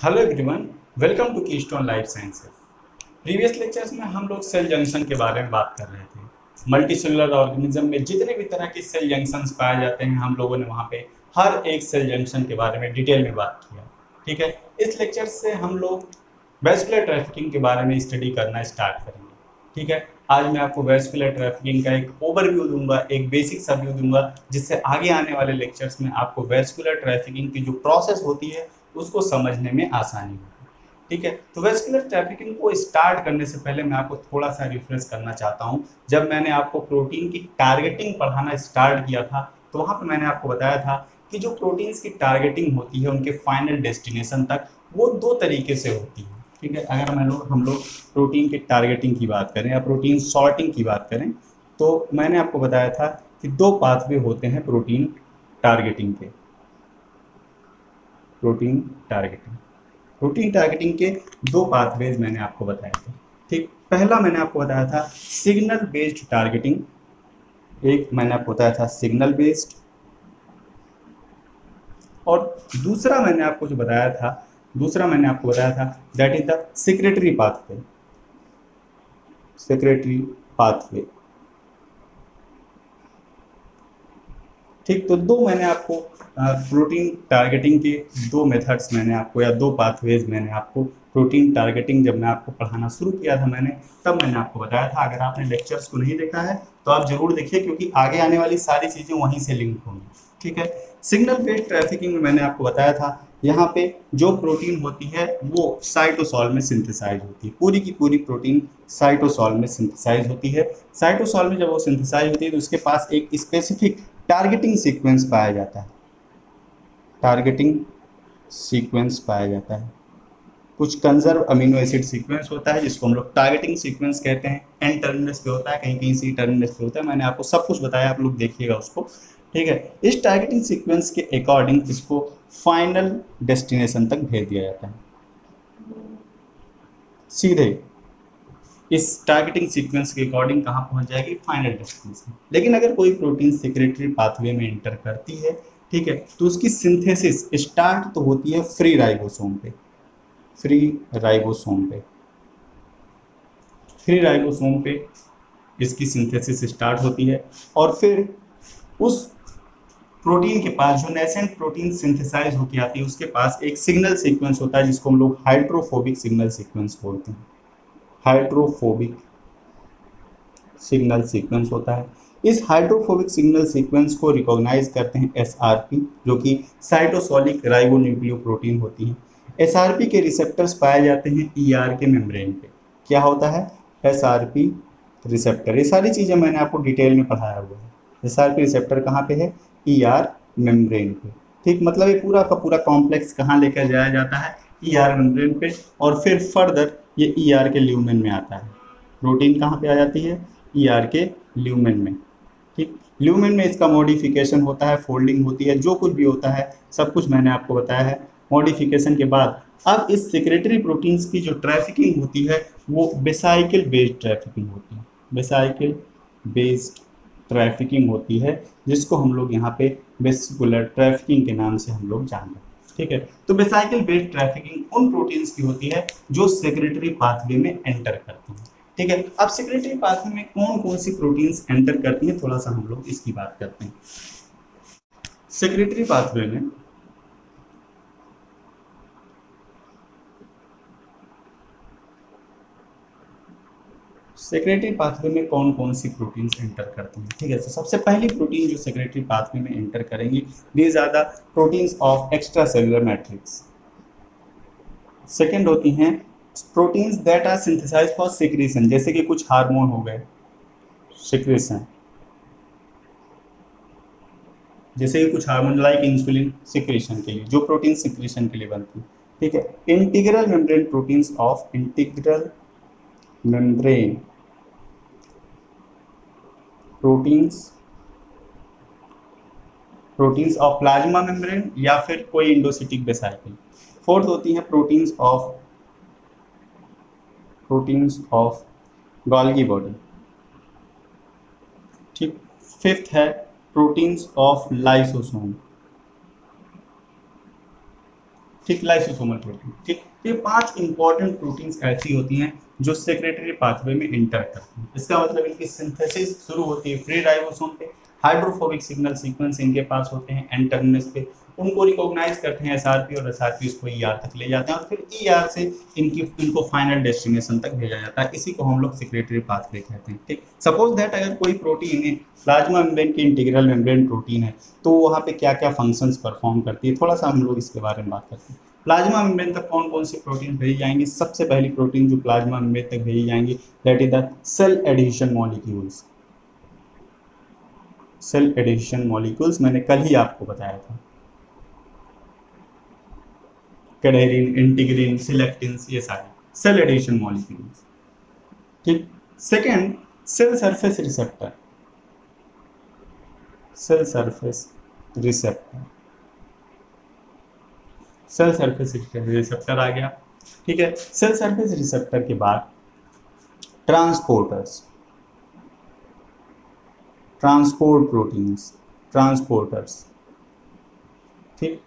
Hello everyone, welcome to Keystone life sciences. Previous lectures में हम लोग सेल जंक्शन के बारे में बात कर रहे थे। मल्टीसेलुलर ऑर्गेनिज्म में जितने भी तरह के सेल जंक्शंस पाए जाते हैं, हम लोगों ने वहाँ पे हर एक सेल जंक्शन के बारे में डिटेल में बात किया। ठीक है, इस लेक्चर से हम लोग वेस्कुलर ट्रैफिकिंग के बारे में स्टडी करना स्टार्ट करेंगे। ठीक है, आज मैं आपको वेस्कुलर ट्रैफिकिंग का एक ओवरव्यू दूंगा, एक बेसिक सा व्यू दूंगा, जिससे आगे आने वाले लेक्चर्स में आपको वेस्कुलर ट्रैफिकिंग की जो प्रोसेस होती है उसको समझने में आसानी होगी। ठीक है, तो वेस्कुलर ट्रैफिकिंग को स्टार्ट करने से पहले मैं आपको थोड़ा सा रिफ्रेश करना चाहता हूँ। जब मैंने आपको प्रोटीन की टारगेटिंग पढ़ाना स्टार्ट किया था, तो वहाँ पर मैंने आपको बताया था कि जो प्रोटीन्स की टारगेटिंग होती है उनके फाइनल डेस्टिनेशन तक, वो दो तरीके से होती है। ठीक है, अगर हम लोग प्रोटीन की टारगेटिंग की बात करें या प्रोटीन सॉर्टिंग की बात करें, तो मैंने आपको बताया था कि दो पाथवे होते हैं प्रोटीन टारगेटिंग के। प्रोटीन टारगेटिंग प्रोटीन टारगेटिंग के दो पाथवेज मैंने आपको बताए थे। ठीक, पहला मैंने आपको बताया था सिग्नल बेस्ड टारगेटिंग, एक मैंने आपको बताया था सिग्नल बेस्ड, और दूसरा मैंने आपको बताया था that is the secretary pathway. Secretary pathway. ठीक, तो दो मैंने आपको प्रोटीन टारगेटिंग के दो मेथड्स मैंने आपको, या दो पाथवेज मैंने आपको, प्रोटीन टारगेटिंग जब मैं आपको पढ़ाना शुरू किया था तब मैंने आपको बताया था। अगर आपने लेक्चर्स को नहीं देखा है तो आप जरूर देखिए, क्योंकि आगे आने वाली सारी चीज़ें वहीं से लिंक होंगी। ठीक है, सिग्नल बेस्ड ट्रैफिकिंग में मैंने आपको बताया था, यहाँ पे जो प्रोटीन होती है वो साइटोसॉल में सिंथेसाइज होती है, पूरी की पूरी प्रोटीन साइटोसॉल में सिंथेसाइज होती है। साइटोसॉल में जब वो सिंथेसाइज होती है तो उसके पास एक स्पेसिफिक टारगेटिंग सीक्वेंस पाया जाता है। टारगेटिंग सीक्वेंस पाया जाता है, कुछ कंजर्व अमीनो एसिड सीक्वेंस होता है जिसको हम लोग टारगेटिंग सीक्वेंस कहते हैं। एन टर्मिनस पे होता है, कहीं कहीं सी टर्मिनस पे होता है, मैंने आपको सब कुछ बताया, आप लोग देखिएगा उसको। ठीक है, इस टारगेटिंग सीक्वेंस के अकॉर्डिंग इसको फाइनल डेस्टिनेशन तक भेज दिया जाता है, सीधे इस टारगेटिंग सीक्वेंस के अकॉर्डिंग कहाँ पहुंच जाएगी, फाइनल डेस्टिनेशन। लेकिन अगर कोई प्रोटीन सेक्रेटरी पाथवे में एंटर करती है, ठीक है, तो उसकी सिंथेसिस स्टार्ट तो होती है फ्री राइबोसोम पे। फ्री राइबोसोम पे फ्री राइबोसोम पे इसकी सिंथेसिस स्टार्ट होती है, और फिर उस प्रोटीन के पास जो नेसेंट प्रोटीन सिंथेसाइज होती आती है उसके पास एक सिग्नल सीक्वेंस होता है जिसको हम लोग हाइड्रोफोबिक सिग्नल सीक्वेंस बोलते हैं। हाइड्रोफोबिक सिग्नल सीक्वेंस होता है। इस हाइड्रोफोबिक सिग्नल सीक्वेंस को रिकॉग्नाइज करते हैं एसआरपी, जो कि साइटोसोलिक राइबोन्यूक्लियोप्रोटीन होती हैं। एसआरपी के रिसेप्टर्स पाए जाते हैं ईआर के मेम्ब्रेन पे। क्या होता है, एसआरपी रिसेप्टर। ये सारी चीज़ें मैंने आपको डिटेल में पढ़ाया हुआ है। एसआरपी रिसेप्टर कहाँ पे है, ईआर मेम्ब्रेन पे। ठीक, मतलब ये पूरा का पूरा कॉम्प्लेक्स कहाँ लेकर जाया जाता है, ईआर मेम्ब्रेन पे, और फिर फर्दर ये ईआर के ल्यूमेन में आता है। प्रोटीन कहाँ पे आ जाती है, ईआर के ल्यूमेन में। ठीक, ल्यूमेन में इसका मॉडिफिकेशन होता है, फोल्डिंग होती है, जो कुछ भी होता है सब कुछ मैंने आपको बताया है। मॉडिफिकेशन के बाद अब इस सेक्रेटरी प्रोटीन्स की जो ट्रैफिकिंग होती है वो बेसाइकिल बेस्ड ट्रैफिकिंग होती है। बेसाइकिल बेस्ड ट्रैफिकिंग होती है, जिसको हम लोग यहाँ पे वेस्कुलर ट्रैफिकिंग के नाम से हम लोग जानते हैं। ठीक है, तो बेसाइकिल बेस्ड ट्रैफिकिंग उन प्रोटीन्स की होती है जो सेक्रेटरी पाथवे में एंटर करती हैं। ठीक है, अब सेक्रेटरी पाथवे में कौन कौन सी प्रोटीन्स एंटर करती हैं, थोड़ा सा हम लोग इसकी बात करते हैं। सेक्रेटरी पाथवे में सेक्रेटरी पाथवे में कौन कौन सी प्रोटीन्स एंटर करती हैं। ठीक है, तो सबसे पहली प्रोटीन जो सेक्रेटरी पाथवे में एंटर करेंगी, these are the proteins of extracellular matrix. Second होती हैं proteins that are synthesise for secretion, जैसे कि कुछ हार्मोन हो गए, सिक्रीशन, जैसे कि कुछ हार्मोन लाइक इंसुलिन सिक्रीशन के लिए, जो प्रोटीन सिक्रीशन के लिए बनती है। ठीक है, integral membrane proteins of integral membrane proteins proteins of plasma membrane या फिर कोई इंडोसिटिक बेसाइकिल। फोर्थ होती है प्रोटीन्स ऑफ गॉल्गी बॉडी। ठीक, फिफ्थ है प्रोटीन्स ऑफ लाइसोसोम। ठीक, लाइसोसोमल प्रोटीन। ठीक, ये 5 इंपॉर्टेंट प्रोटीन्स ऐसी होती हैं जो सेक्रेटरी पाथवे में इंटर करती हैं। इसका मतलब इनकी सिंथेसिस शुरू होती है फ्री राइबोसोम पे, हाइड्रोफोबिक सिग्नल सीक्वेंस इनके पास होते हैं एन टर्मिनस पे, उनको रिकॉग्नाइज करते हैं एसआरपी और एसआरपी उसको ईआर तक ले जाते हैं और फिर ईआर से इनको फाइनल डेस्टिनेशन तक भेजा जाता है। इसी को हम लोग सेक्रेटरी पाथवे कहते हैं। ठीक, सपोज दैट अगर कोई प्रोटीन है प्लाज्मा मेम्ब्रेन की इंटीग्रल मेम्ब्रेन प्रोटीन है, तो वहाँ पे क्या क्या फंक्शंस परफॉर्म करती है, थोड़ा सा हम लोग इसके बारे में बात करते हैं। प्लाज्मा मेम्ब्रेन तक कौन कौन सी प्रोटीन भेजी जाएंगी? सबसे पहली प्रोटीन जो प्लाज्मा मेम्ब्रेन तक भेजी जाएंगी that is the cell adhesion molecules. Cell adhesion molecules मैंने कल ही आपको बताया था, कैडेरिन, इंटीग्रिन, सिलेक्टिन, ये सारे सेल एडिशन मॉलिक्यूल्स। ठीक, second cell surface receptor. Cell surface receptor, cell surface receptor आ गया। ठीक है, सेल सरफेस रिसेप्टर के बाद ट्रांसपोर्टर्स, ट्रांसपोर्ट प्रोटीन्स, ट्रांसपोर्टर्स। ठीक,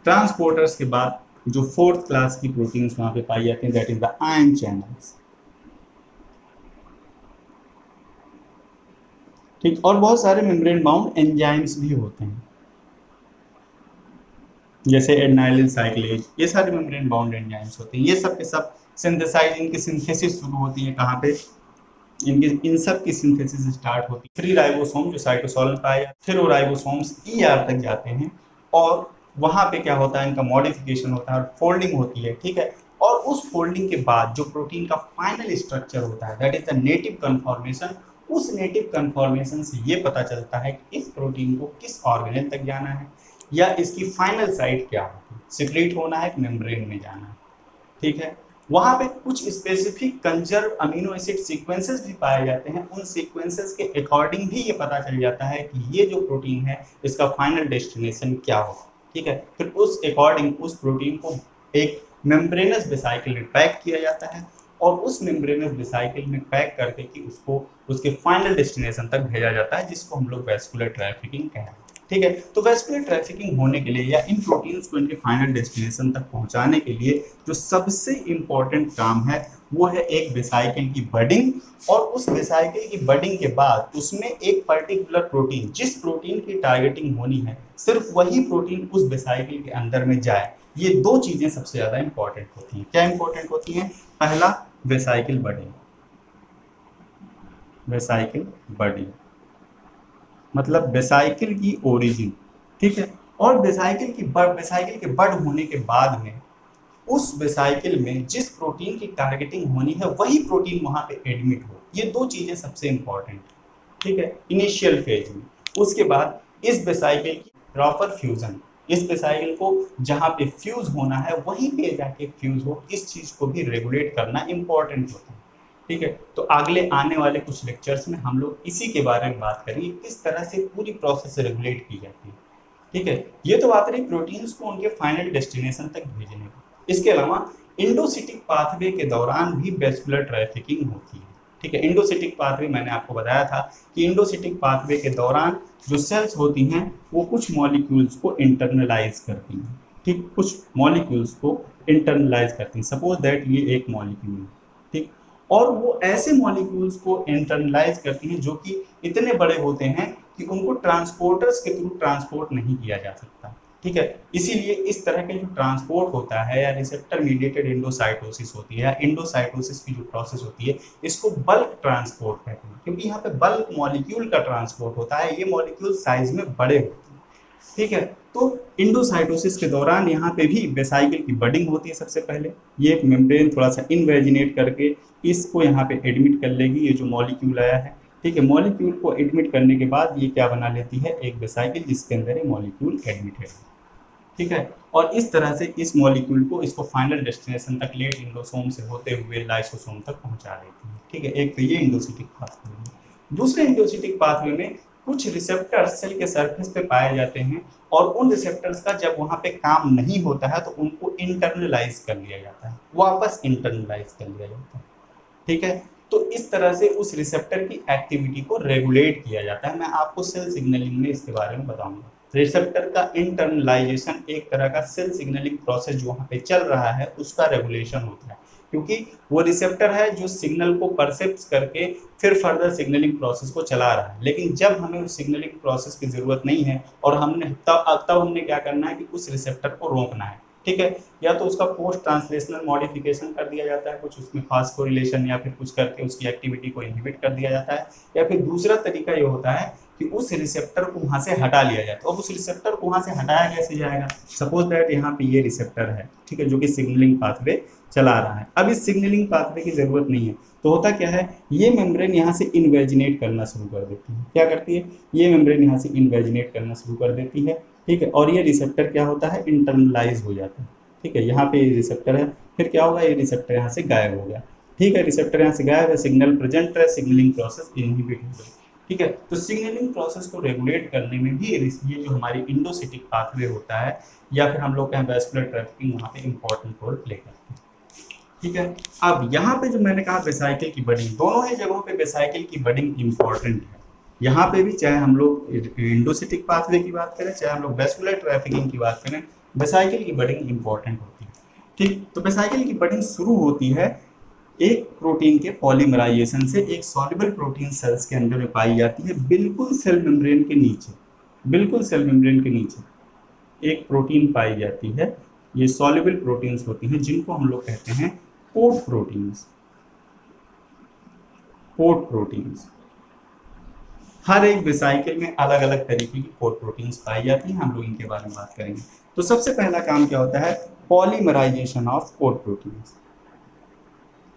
ट्रांसपोर्टर्स के बाद जो फोर्थ क्लास की प्रोटीन्स वहां पे पाई जाती हैं that is the ion channels. ठीक, और बहुत सारे मेम्ब्रेन बाउंड एंजाइम्स भी होते हैं जैसे एडेनाइलिन साइक्लेज, ये सारे मेम्ब्रेन बाउंड एंजाइम्स होते हैं। ये सब के सब सिंथेसाइज, इनकी सिंथेसिस शुरू होती है कहाँ पे? इन सब की सिंथेसिस स्टार्ट होती है फ्री राइबोसोम जो साइटोसोल पाया जाता है, फिर वो राइबोसोम्स ईआर तक जाते हैं और वहां पे क्या होता है, इनका मॉडिफिकेशन होता है और फोल्डिंग होती है। ठीक है, और उस फोल्डिंग के बाद जो प्रोटीन का फाइनल स्ट्रक्चर होता है that is the native conformation. उस नेटिव कन्फॉर्मेशन से ये पता चलता है कि इस प्रोटीन को किस ऑर्गेनेल तक जाना है या इसकी फाइनल साइट क्या होगी, सिक्रीट होना है कि मेम्ब्रेन में जाना है। ठीक है, वहां पे कुछ specific conserve amino acid sequences भी पाए जाते हैं। उन सीक्वेंसेस के अकॉर्डिंग भी ये पता चल जाता है कि ये जो प्रोटीन है इसका फाइनल डेस्टिनेशन क्या होगा। ठीक है, फिर उस अकॉर्डिंग उस प्रोटीन को एक मेम्ब्रेनस वेसिकल में पैक किया जाता है और उस मेम्ब्रेनस वेसिकल में पैक करके कि उसको उसके फाइनल डेस्टिनेशन तक भेजा जाता है, जिसको हम लोग वैस्कुलर ट्रैफिकिंग कहते हैं। ठीक है, तो वैस्कुलर ट्रैफिकिंग होने के लिए या इन प्रोटीन्स को इनके फाइनल डेस्टिनेशन तक पहुंचाने के लिए जो सबसे इंपॉर्टेंट काम है वो है एक वेसाइकिल की बडिंग। और उस वेसाइकिल की बडिंग के बाद उसमें एक पर्टिकुलर प्रोटीन, जिस प्रोटीन की टारगेटिंग होनी है सिर्फ वही प्रोटीन उस वेसाइकिल के अंदर में जाए। ये दो चीजें सबसे ज्यादा इंपॉर्टेंट होती हैं। क्या इंपॉर्टेंट होती हैं? पहला वेसाइकिल बडिंग, वेसाइकिल बडिंग मतलब वेसाइकिल की ओरिजिन। ठीक है, और वेसाइकिल के बड होने के बाद में उस वेसाइकिल में जिस प्रोटीन की टारगेटिंग होनी है वही प्रोटीन वहां पे एडमिट हो। ये दो चीजें सबसे इंपॉर्टेंट है। ठीक है, इनिशियल फेज में। उसके बाद इस वेसाइकिल की प्रॉपर फ्यूजन, इस वेसाइकिल को जहां पे फ्यूज होना है वहीं पे जाके फ्यूज हो, इस चीज को भी रेगुलेट करना इंपॉर्टेंट होता है। ठीक है, तो अगले आने वाले कुछ लेक्चर्स में हम लोग इसी के बारे में बात करेंगे, किस तरह से पूरी प्रोसेस रेगुलेट की जाती है। ठीक है, ये तो बात रही प्रोटीन्स को उनके फाइनल डेस्टिनेशन तक भेजने की। इसके अलावा इंडोसिटिक पाथवे के दौरान भी वेस्कुलर ट्रैफिकिंग होती है। ठीक है, इंडोसिटिक पाथवे मैंने आपको बताया था कि इंडोसिटिक पाथवे के दौरान जो सेल्स होती हैं वो कुछ मॉलिक्यूल्स को इंटरनलाइज करती हैं। ठीक, कुछ मॉलिक्यूल्स को इंटरनलाइज करती हैं। सपोज दैट ये एक मॉलिक्यूल है। ठीक, और वो ऐसे मॉलिक्यूल्स को इंटरनलाइज करती हैं जो कि इतने बड़े होते हैं कि उनको ट्रांसपोर्टर्स के थ्रू ट्रांसपोर्ट नहीं किया जा सकता। ठीक है, इसीलिए इस तरह के जो ट्रांसपोर्ट होता है या रिसेप्टर मीडिएटेड इंडोसाइटोसिस होती है या इंडोसाइटोसिस की जो प्रोसेस होती है इसको बल्क ट्रांसपोर्ट कहते हैं, क्योंकि यहाँ पे बल्क मॉलिक्यूल का ट्रांसपोर्ट होता है। ये मॉलिक्यूल साइज में बड़े होते हैं। ठीक है, तो इंडोसाइटोसिस के दौरान यहाँ पे भी वेसाइकिल की बडिंग होती है। सबसे पहले ये एक मेम्ब्रेन थोड़ा सा इनवेजिनेट करके इसको यहाँ पे एडमिट कर लेगी, ये जो मॉलिक्यूल आया है। ठीक है, मॉलिक्यूल को एडमिट करने के बाद ये क्या बना लेती है, एक वेसाइकिल जिसके अंदर ये मॉलिक्यूल एडमिट है। ठीक है, और इस तरह से इस मॉलिक्यूल को इसको फाइनल डेस्टिनेशन तक लेट इंडोसोम से होते हुए लाइसोसोम तक पहुंचा देती है। ठीक है, एक तो ये इंडोसिटिक पाथवे में। दूसरे इंडोसिटिक पाथवे में कुछ रिसेप्टर्स सेल के सरफेस पे पाए जाते हैं और उन रिसेप्टर्स का जब वहाँ पे काम नहीं होता है तो उनको इंटरनलाइज कर लिया जाता है, वापस इंटरनलाइज कर लिया जाता है। ठीक है, तो इस तरह से उस रिसेप्टर की एक्टिविटी को रेगुलेट किया जाता है। मैं आपको सेल सिग्नलिंग में इसके बारे में बताऊंगा। रिसेप्टर का इंटरनलाइजेशन एक तरह का सेल सिग्नलिंग प्रोसेस जो वहाँ पे चल रहा है उसका रेगुलेशन होता है, क्योंकि वो रिसेप्टर है जो सिग्नल को परसेप्ट करके फिर फर्दर सिग्नलिंग प्रोसेस को चला रहा है। लेकिन जब हमें उस सिग्नलिंग प्रोसेस की जरूरत नहीं है और हमने तब हमने क्या करना है कि उस रिसेप्टर को रोकना है, ठीक है। या तो उसका पोस्ट ट्रांसलेशनल मॉडिफिकेशन कर दिया जाता है, कुछ उसमें खास कोरिलेशन या फिर कुछ करके उसकी एक्टिविटी को इनहिबिट कर दिया जाता है, या फिर दूसरा तरीका ये होता है कि उस रिसेप्टर को वहां से हटा लिया जाए। तो अब उस रिसेप्टर को वहां से हटाया कैसे जाएगा? सपोज दैट यहाँ पे ये रिसेप्टर है, ठीक है, जो कि सिग्नलिंग पाथवे चला रहा है। अब इस सिग्नलिंग पाथवे की जरूरत नहीं है, तो होता क्या है, ये मेम्ब्रेन यहाँ से इन्वेजिनेट करना शुरू कर देती है। क्या करती है? ये मेम्ब्रेन यहाँ से इन्वेजिनेट करना शुरू कर देती है, ठीक है। और ये रिसेप्टर क्या होता है, इंटरनलाइज हो जाता है, ठीक है। यहाँ पे ये रिसेप्टर है, फिर क्या होगा, ये रिसेप्टर यहाँ से गायब हो गया, ठीक है। रिसेप्टर यहाँ से गायब है, सिग्नल प्रेजेंट है, सिग्नलिंग प्रोसेस इनहिबिट हो गई, ठीक है। तो सिग्नलिंग प्रोसेस को रेगुलेट करने में भी ये जो हमारी इंडोसिटिक पाथवे होता है या फिर हम लोग कहें वैस्कुलर ट्रैफिकिंग, वहाँ पे इंपॉर्टेंट रोल प्ले करते हैं, ठीक है। अब यहाँ पे जो मैंने कहा वेसाइकिल की बडिंग, दोनों ही जगहों पे वेसाइकिल की बडिंग इंपॉर्टेंट है। यहाँ पे भी चाहे हम लोग इंडोसिटिक पाथवे की बात करें, चाहे हम लोग वैस्कुलर ट्रैफिकिंग की बात करें, वेसाइकिल की बडिंग इंपॉर्टेंट होती है, ठीक। तो वेसाइकिल की बडिंग शुरू होती है एक प्रोटीन के पॉलीमराइजेशन से, एक सॉल्युबल प्रोटीन सेल्स के अंदर में पाई जाती है, बिल्कुल सेल मेम्ब्रेन के नीचे, बिल्कुल सेल मेम्ब्रेन के नीचे एक प्रोटीन पाई जाती है। ये सॉल्युबल प्रोटीन्स होती हैं जिनको हम लोग कहते हैं पोर्ट प्रोटीन्स। पोर्ट प्रोटीन्स, हर एक वेसाइकिल में अलग अलग तरीके की पोर्ट प्रोटीन्स पाई जाती हैं, हम लोग इनके बारे में बात करेंगे। तो सबसे पहला काम क्या होता है, polymerisation of port proteins.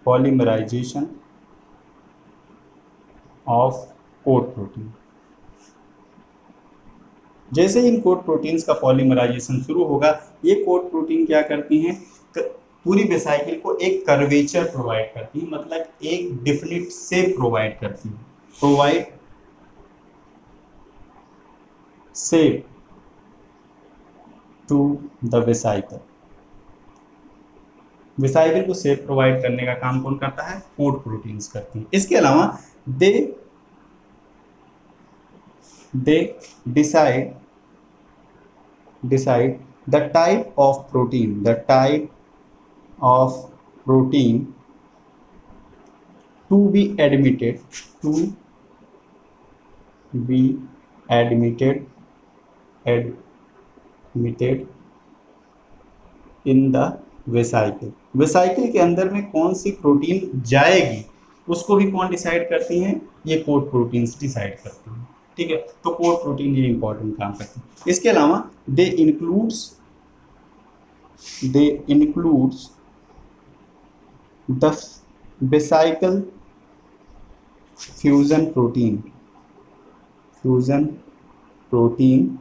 Polymerisation of coat protein. जैसे इन कोड प्रोटीन्स का पॉलीमराइजेशन शुरू होगा, ये कोड प्रोटीन क्या करती हैं, पूरी वेसाइकिल को एक कर्वेचर प्रोवाइड करती है, मतलब एक डिफिनिट शेप प्रोवाइड करती है। Provide shape to the vesicle. Vesicle को शेप प्रोवाइड करने का काम कौन करता है, कोड प्रोटीन्स करती हैं। इसके अलावा they decide the type of protein, to be admitted in the vesicle. Vesicle के अंदर में कौन सी प्रोटीन जाएगी उसको भी कौन डिसाइड करती हैं, ये कोड प्रोटीन्स डिसाइड करती हैं, ठीक है। तो कोड प्रोटीन ये इंपॉर्टेंट काम करती है। इसके अलावा they includes the vesicle fusion protein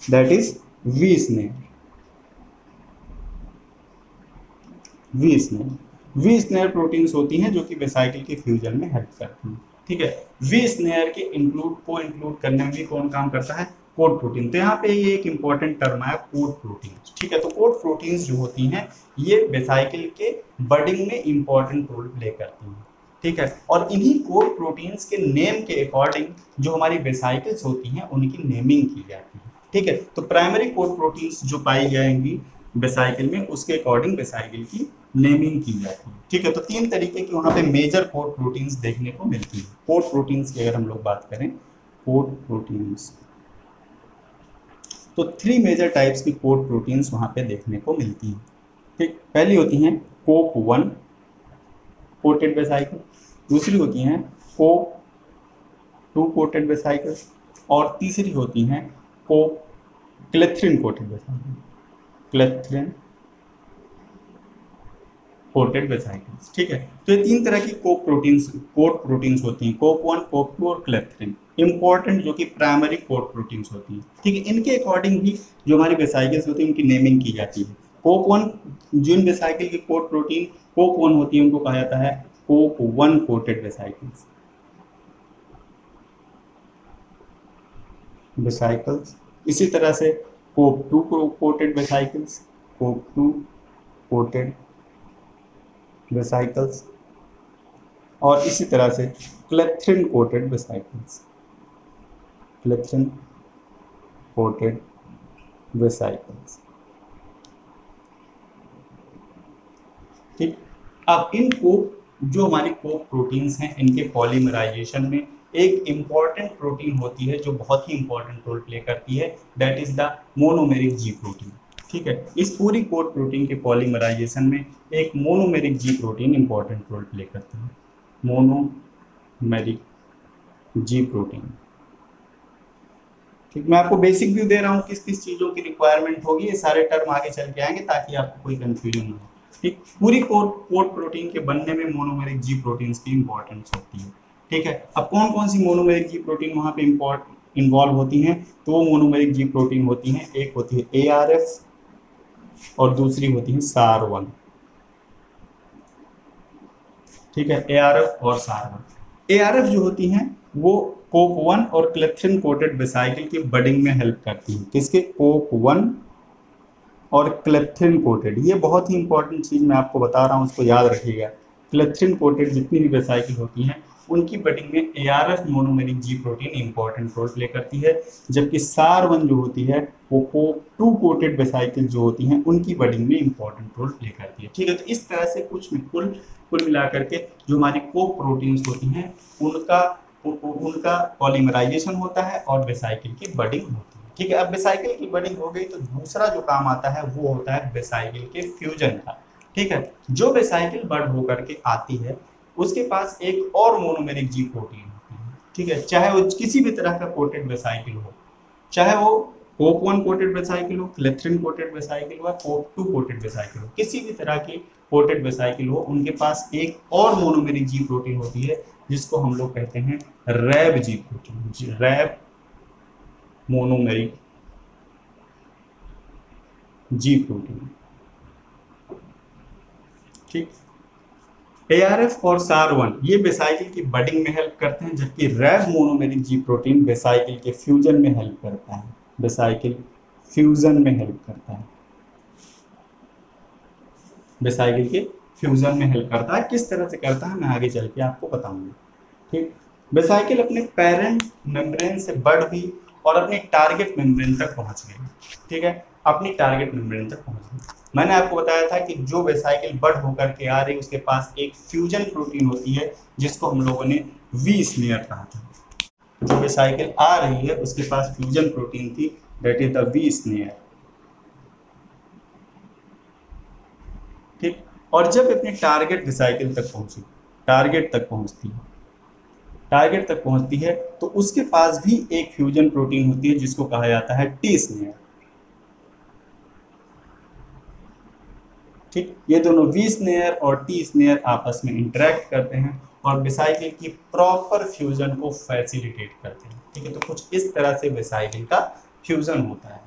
that is v SNARE proteins होती हैं जो कि वेसाइकिल के फ्यूजन में हेल्प करती हैं, ठीक है। वी स्नेयर के इंक्लूड करने में भी कौन काम करता है, कोड प्रोटीन। तो यहाँ पे ये एक इंपॉर्टेंट टर्म है कोड प्रोटीन्स, ठीक है। तो कोड प्रोटीन्स जो होती हैं ये वेसाइकिल के बडिंग में इंपॉर्टेंट रोल प्ले करती हैं, ठीक है। और इन्हीं कोड प्रोटीन्स के नेम के अकॉर्डिंग जो हमारी वेसाइकिल्स होती हैं उनकी नेमिंग की जाती है, ठीक है। तो प्राइमरी कोड प्रोटीन्स जो पाई जाएंगी वेसाइकिल में उसके अकॉर्डिंग वेसाइकिल की नेमिंग की जाती है, ठीक है। तो तीन तरीके की वहाँ पे मेजर कोड प्रोटीन्स देखने को मिलती है। कोड प्रोटीन्स की अगर हम लोग बात करें, कोड प्रोटीन्स, तो 3 मेजर टाइप्स की कोड प्रोटीन्स वहाँ पे देखने को मिलती हैं, ठीक। पहली होती हैं COP1 कोटेड वेसाइकिल, दूसरी होती हैं COP2 कोटेड वेसाइकिल्स, और तीसरी होती हैं क्लेथ्रिन कोटेड वेसाइकिल, क्लेथ्रिन कोटेड वेसाइकिल्स, ठीक है। तो ये 3 तरह की कोड प्रोटीन्स होती हैं, COP1, COP2 और क्लेथ्रिन, इंपॉर्टेंट जो कि प्राइमरी कोड प्रोटीन्स होती हैं, ठीक है। इनके अकॉर्डिंग भी जो हमारी वेसाइकिल्स होती हैं उनकी नेमिंग की जाती है। COP1 जिन वेसाइकिल की कोड प्रोटीन COP1 होती है उनको कहा जाता है COP1 कोटेड वेसाइकिल्स। इसी तरह से COP2 कोटेड वेसाइकिल्स, COP2 कोटेड वेसाइकिल्स, और इसी तरह से क्लेथ्रिन कोटेड वेसाइकिल्स, क्लेथ्रिन कोटेड वेसाइकल्स। ठीक, अब इनको जो हमारे कोक प्रोटीन्स हैं इनके पॉलीमराइजेशन में एक इंपॉर्टेंट प्रोटीन होती है जो बहुत ही इंपॉर्टेंट रोल प्ले करती है, that is the monomeric G protein. ठीक है, इस पूरी कोक प्रोटीन के पॉलीमराइजेशन में एक monomeric G protein important role play करता है, मोनोमेरिक जी प्रोटीन। ठीक, मैं आपको बेसिक व्यू दे रहा हूँ किस किस चीज़ों की रिक्वायरमेंट होगी, ये सारे टर्म आगे चल के आएंगे ताकि आपको कोई कंफ्यूजन ना हो। ठीक, पूरी कोक प्रोटीन के बनने में मोनोमेरिक जी प्रोटीन्स की इंपॉर्टेंस होती है। ठीक है, अब कौन कौन सी मोनोमेरिक जी प्रोटीन वहाँ पे इन्वॉल्व होती हैं, तो वो मोनोमेरिक जी प्रोटीन होती हैं, एक होती है ARF और दूसरी होती है SAR1। ठीक है, ARF और SAR1। ARF जो होती हैं वो कोक 1 और क्लेथ्रिन कोटेड वेसाइकिल की बडिंग में हेल्प करती है। किसके? कोक 1 और क्लेथ्रिन कोटेड। ये बहुत ही इंपॉर्टेंट चीज़ मैं आपको बता रहा हूँ, उसको याद रखिएगा। क्लेथ्रिन कोटेड जितनी भी वेसाइकिल होती हैं उनकी बडिंग में ARF monomeric G protein important role play करती है, जबकि SAR1 जो होती है वो कोक 2 कोटेड वेसाइकिल जो होती हैं उनकी बडिंग में इंपॉर्टेंट रोल प्ले करती है। ठीक है, तो इस तरह से कुल मिला करके जो हमारी कोक प्रोटीन्स होती हैं उनका पॉलीमराइजेशन होता है और वेसाइकिल की बडिंग होती है। ठीक है, अब वेसाइकिल की बडिंग हो गई तो दूसरा जो काम आता है वो होता है वेसाइकिल के फ्यूजन का। ठीक है, जो वेसाइकिल बड होकर के आती है उसके पास एक और मोनोमेरिक जी प्रोटीन होती है। ठीक है, चाहे वो किसी भी तरह का कोटेड वेसाइकिल हो, चाहे वो कोक 1 कोटेड वेसाइकिल हो, क्लेथ्रिन कोटेड वेसाइकिल हो, कोक 2 कोटेड वेसाइकिल हो, किसी भी तरह की कोटेड वेसाइकिल हो, उनके पास एक और मोनोमेरिक जी प्रोटीन होती है जिसको हम लोग कहते हैं Rab G protein, Rab monomeric G protein. ठीक, ARF और SAR1 ये वेसाइकिल की बडिंग में हेल्प करते हैं, जबकि रैब मोनोमेरिक जी प्रोटीन वेसाइकिल के फ्यूजन में हेल्प करता है, वेसाइकिल फ्यूजन में हेल्प करता है, वेसाइकिल के फ्यूजन में हेल्प करता है। किस तरह से करता है मैं आगे चल के आपको बताऊंगा। ठीक, वेसाइकिल अपने पेरेंट मेम्ब्रेन से बढ़ हुई और अपने टारगेट मेम्ब्रेन तक पहुंच गई। ठीक है, अपनी टारगेट मेम्ब्रेन तक पहुंच गई। मैंने आपको बताया था कि जो वेसाइकिल बड होकर के आ रही उसके पास एक फ्यूजन प्रोटीन होती है जिसको हम लोगों ने वी स्नेयर कहा था। जो वेसाइकिल आ रही है उसके पास फ्यूजन प्रोटीन थी, that is the v SNARE. ठीक, और जब अपने टारगेट वेसाइकिल तक पहुंची, टारगेट तक पहुंचती है तो उसके पास भी एक फ्यूजन प्रोटीन होती है जिसको कहा जाता है टी स्नेयर। ठीक, ये दोनों वी स्नेयर और टी स्नेयर आपस में इंटरेक्ट करते हैं और वेसाइकिल की प्रॉपर फ्यूजन को फैसिलिटेट करते हैं। ठीक है, तो कुछ इस तरह से वेसाइकिल का फ्यूजन होता है।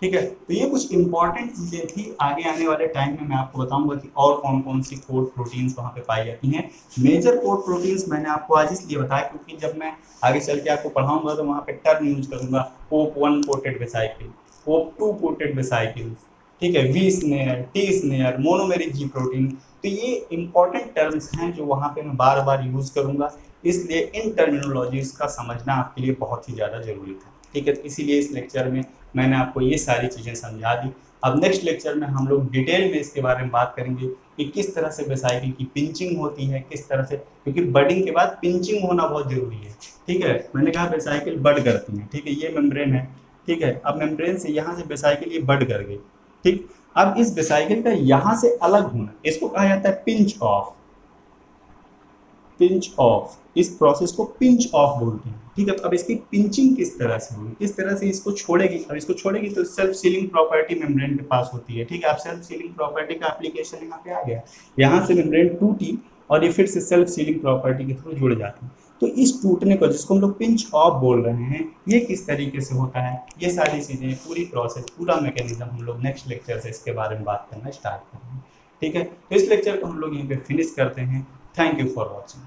ठीक है, तो ये कुछ इंपॉर्टेंट चीज़ें थी। आगे आने वाले टाइम में मैं आपको बताऊंगा कि और कौन कौन सी कोड प्रोटीन्स वहाँ पे पाई जाती हैं। मेजर कोड प्रोटीन्स मैंने आपको आज इसलिए बताया क्योंकि जब मैं आगे चल के आपको पढ़ाऊंगा तो वहाँ पे टर्म यूज करूंगा, कोक 1 कोटेड वेसाइकिल, कोक 2 कोटेड वेसाइकिल्स, ठीक है, v SNARE, t SNARE, monomeric G protein. तो ये इंपॉर्टेंट टर्म्स हैं जो वहाँ पे मैं बार बार यूज़ करूँगा, इसलिए इन टर्मिनोलॉजीज का समझना आपके लिए बहुत ही ज़्यादा जरूरी था। ठीक है, तो इसीलिए इस लेक्चर में मैंने आपको ये सारी चीज़ें समझा दी। अब नेक्स्ट लेक्चर में हम लोग डिटेल में इसके बारे में बात करेंगे कि किस तरह से वेसाइकिल की पिंचिंग होती है, किस तरह से, क्योंकि बडिंग के बाद पिंचिंग होना बहुत जरूरी है। ठीक है, मैंने कहा वेसाइकिल बड करती है। ठीक है, ये मेम्ब्रेन है। ठीक है, अब मेम्ब्रेन से यहाँ से वेसाइकिल ये बड कर गई। ठीक, अब इस वेसाइकिल का यहाँ से अलग होना, इसको कहा जाता है पिंच ऑफ। पिंच ऑफ, इस प्रोसेस को पिंच ऑफ बोलते हैं। ठीक है, तो अब इसकी पिंचिंग किस तरह से होगी, किस तरह से इसको छोड़ेगी। अब इसको छोड़ेगी तो सेल्फ सीलिंग प्रॉपर्टी मेम्ब्रेन के पास होती है। ठीक है, अब सेल्फ सीलिंग प्रॉपर्टी का एप्लीकेशन यहाँ पे आ गया, यहाँ से मेम्ब्रेन टूटी और ये फिर से सेल्फ सीलिंग प्रॉपर्टी के थ्रू जुड़ जाती है। तो इस टूटने को, जिसको हम लोग पिंच ऑफ बोल रहे हैं, ये किस तरीके से होता है, ये सारी चीज़ें, पूरी प्रोसेस, पूरा मैकेनिज्म हम लोग नेक्स्ट लेक्चर से इसके बारे में बात करना स्टार्ट करेंगे। ठीक है, तो इस लेक्चर को हम लोग यहीं पे फिनिश करते हैं। Thank you for watching.